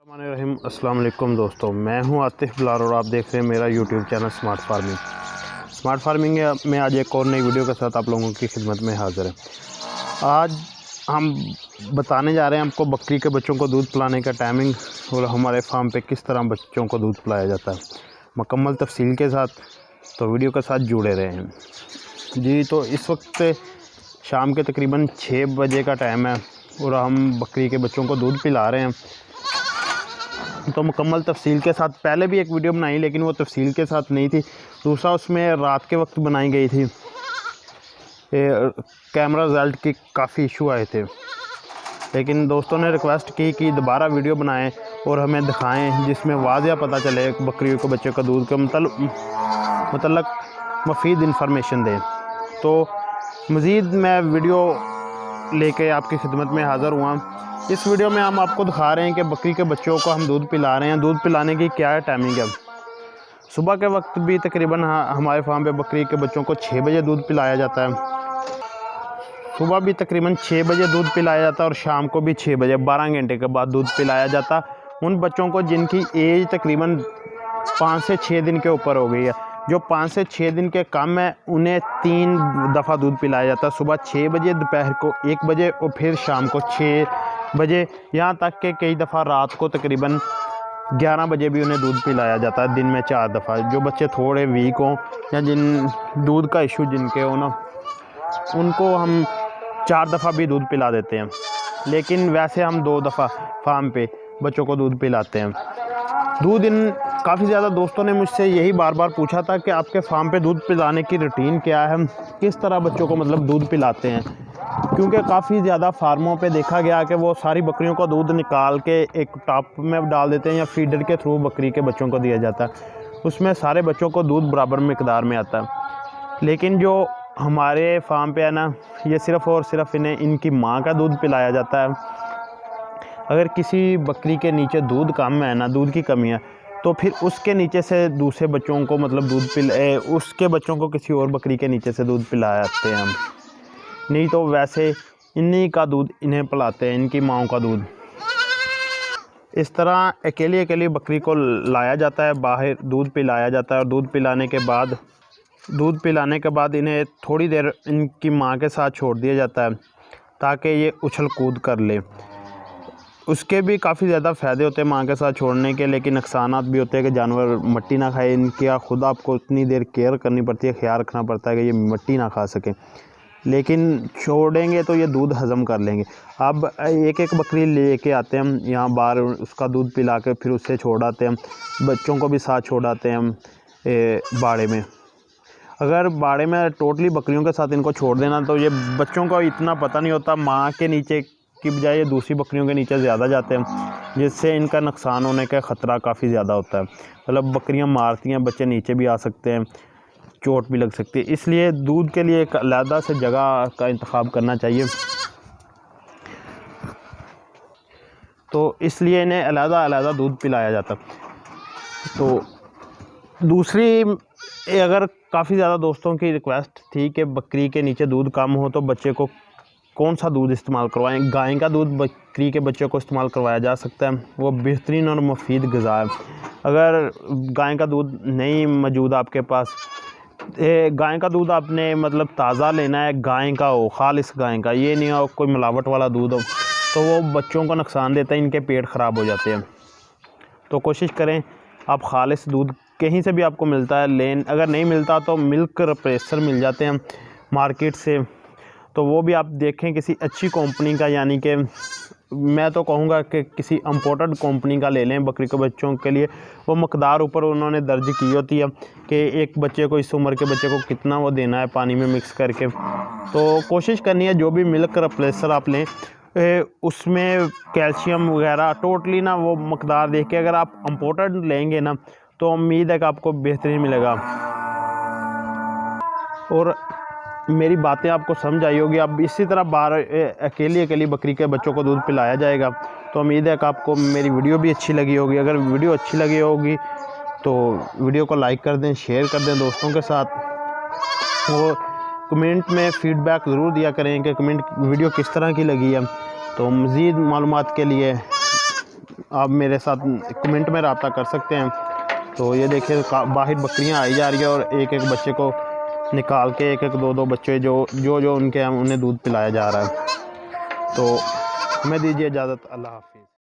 रहीम अस्सलाम वालेकुम दोस्तों, मैं हूं आतिफ बिलाल और आप देख रहे हैं मेरा YouTube channel smart farming. Smart farming में आज एक और नई वीडियो के साथ आप लोगों की खिदमत में हाज़िर है। आज हम बताने जा रहे हैं आपको बकरी के बच्चों को दूध पिलाने का टाइमिंग और हमारे फार्म पे किस तरह बच्चों को दूध पिलाया जाता है, मुकम्मल तफसील के साथ। तो वीडियो के साथ जुड़े रहे हैं जी। तो इस वक्त शाम के तकरीबन 6 बजे का टाइम है और हम बकरी के बच्चों को दूध पिला रहे हैं। तो मुकम्मल तफसील के साथ पहले भी एक वीडियो बनाई, लेकिन वो तफसील के साथ नहीं थी। दूसरा उसमें रात के वक्त बनाई गई थी, कैमरा रिज़ल्ट की काफ़ी इशू आए थे, लेकिन दोस्तों ने रिक्वेस्ट की कि दोबारा वीडियो बनाएं और हमें दिखाएं जिसमें वाज़िया पता चले बकरियों को बच्चों का दूध के मतलब मुफीद इंफॉर्मेशन दें। तो मज़ीद मैं वीडियो लेके आपकी खिदमत में हाज़िर हुआ। इस वीडियो में हम आपको दिखा रहे हैं कि बकरी के बच्चों को हम दूध पिला रहे हैं। दूध पिलाने की क्या टाइमिंग है। सुबह के वक्त भी तकरीबन हमारे फार्म पे बकरी के बच्चों को 6 बजे दूध पिलाया जाता है। सुबह भी तकरीबन 6 बजे दूध पिलाया जाता है और शाम को भी 6 बजे 12 घंटे के बाद दूध पिलाया जाता उन बच्चों को जिनकी एज तकरीबन 5 से 6 दिन के ऊपर हो गई है। जो 5 से 6 दिन के कम है उन्हें 3 दफ़ा दूध पिलाया जाता है, सुबह 6 बजे, दोपहर को 1 बजे और फिर शाम को 6 बजे, यहाँ तक कि कई दफ़ा रात को तकरीबन 11 बजे भी उन्हें दूध पिलाया जाता है, दिन में 4 दफ़ा। जो बच्चे थोड़े वीक हों या जिन दूध का इशू जिनके हो ना, उनको हम 4 दफ़ा भी दूध पिला देते हैं, लेकिन वैसे हम 2 दफ़ा फार्म पे बच्चों को दूध पिलाते हैं। दूध काफ़ी ज़्यादा दोस्तों ने मुझसे यही बार बार पूछा था कि आपके फार्म पे दूध पिलाने की रूटीन क्या है, किस तरह बच्चों को मतलब दूध पिलाते हैं, क्योंकि काफ़ी ज़्यादा फार्मों पे देखा गया कि वो सारी बकरियों का दूध निकाल के एक टॉप में डाल देते हैं या फीडर के थ्रू बकरी के बच्चों को दिया जाता है। उसमें सारे बच्चों को दूध बराबर मकदार में आता है, लेकिन जो हमारे फार्म पे है ना, ये सिर्फ़ और सिर्फ इन्हें इनकी माँ का दूध पिलाया जाता है। अगर किसी बकरी के नीचे दूध कम है ना, दूध की कमी है, तो फिर उसके नीचे से दूसरे बच्चों को मतलब उसके बच्चों को किसी और बकरी के नीचे से दूध पिलाते हैं हम, नहीं तो वैसे इन्हीं का दूध इन्हें पिलाते हैं, इनकी माओं का दूध। इस तरह अकेली अकेली बकरी को लाया जाता है, बाहर दूध पिलाया जाता है और दूध पिलाने के बाद इन्हें थोड़ी देर इनकी माँ के साथ छोड़ दिया जाता है ताकि ये उछल कूद कर ले। उसके भी काफ़ी ज़्यादा फ़ायदे होते हैं माँ के साथ छोड़ने के, लेकिन नुकसानात भी होते हैं कि जानवर मिट्टी ना खाए। इनकी खुद आपको उतनी देर केयर करनी पड़ती है, ख्याल रखना पड़ता है कि ये मिट्टी ना खा सकें, लेकिन छोड़ेंगे तो ये दूध हज़म कर लेंगे। अब एक एक बकरी लेके आते हैं हम यहाँ बाहर, उसका दूध पिला के फिर उससे छोड़ाते हैं, बच्चों को भी साथ छोड़ाते हैं हम बाड़े में। अगर बाड़े में टोटली बकरियों के साथ इनको छोड़ देना तो ये बच्चों को इतना पता नहीं होता, माँ के नीचे की बजाय ये दूसरी बकरियों के नीचे ज़्यादा जाते हैं, जिससे इनका नुकसान होने का ख़तरा काफ़ी ज़्यादा होता है। मतलब बकरियां मारती हैं, बच्चे नीचे भी आ सकते हैं, चोट भी लग सकती है। इसलिए दूध के लिए एक अलग से जगह का इंतखाब करना चाहिए। तो इसलिए इन्हें अलग दूध पिलाया जाता। तो दूसरी, अगर काफ़ी ज़्यादा दोस्तों की रिक्वेस्ट थी कि बकरी के नीचे दूध कम हो तो बच्चे को कौन सा दूध इस्तेमाल करवाएं। गाय का दूध बकरी के बच्चे को इस्तेमाल करवाया जा सकता है, वो बेहतरीन और मुफीद ग़िज़ा है। अगर गाय का दूध नहीं मौजूद आपके पास, गाय का दूध आपने मतलब ताज़ा लेना है, गाय का हो, खालिस गाय का, ये नहीं हो कोई मिलावट वाला दूध हो, तो वो बच्चों को नुकसान देता है, इनके पेट ख़राब हो जाते हैं। तो कोशिश करें आप खालिस दूध कहीं से भी आपको मिलता है अगर नहीं मिलता तो मिल्क रिप्लेसर मिल जाते हैं मार्केट से, तो वो भी आप देखें किसी अच्छी कंपनी का, यानी कि मैं तो कहूँगा कि किसी इंपोर्टेड कंपनी का ले लें बकरी के बच्चों के लिए। वो मकदार ऊपर उन्होंने दर्ज की होती है कि एक बच्चे को, इस उम्र के बच्चे को कितना वो देना है पानी में मिक्स करके। तो कोशिश करनी है जो भी मिल्क रिप्लेसर आप लें उसमें कैल्शियम वगैरह टोटली ना वो मकदार देख के, अगर आप इंपोर्टेड लेंगे ना तो उम्मीद है कि आपको बेहतरीन मिलेगा। और मेरी बातें आपको समझ आई होगी। अब इसी तरह बाहर अकेली बकरी के बच्चों को दूध पिलाया जाएगा। तो उम्मीद है कि आपको मेरी वीडियो भी अच्छी लगी होगी। अगर वीडियो अच्छी लगी होगी तो वीडियो को लाइक कर दें, शेयर कर दें दोस्तों के साथ, और कमेंट में फ़ीडबैक ज़रूर दिया करें कि वीडियो किस तरह की लगी है। तो मज़ीद मालूमात के लिए आप मेरे साथ कमेंट में रब्ता कर सकते हैं। तो ये देखिए बाहर बकरियां आई जा रही है और एक एक बच्चे को निकाल के एक एक दो दो बच्चे जो उनके उन्हें दूध पिलाया जा रहा है। तो हमें दीजिए इजाज़त। अल्लाह हाफिज़।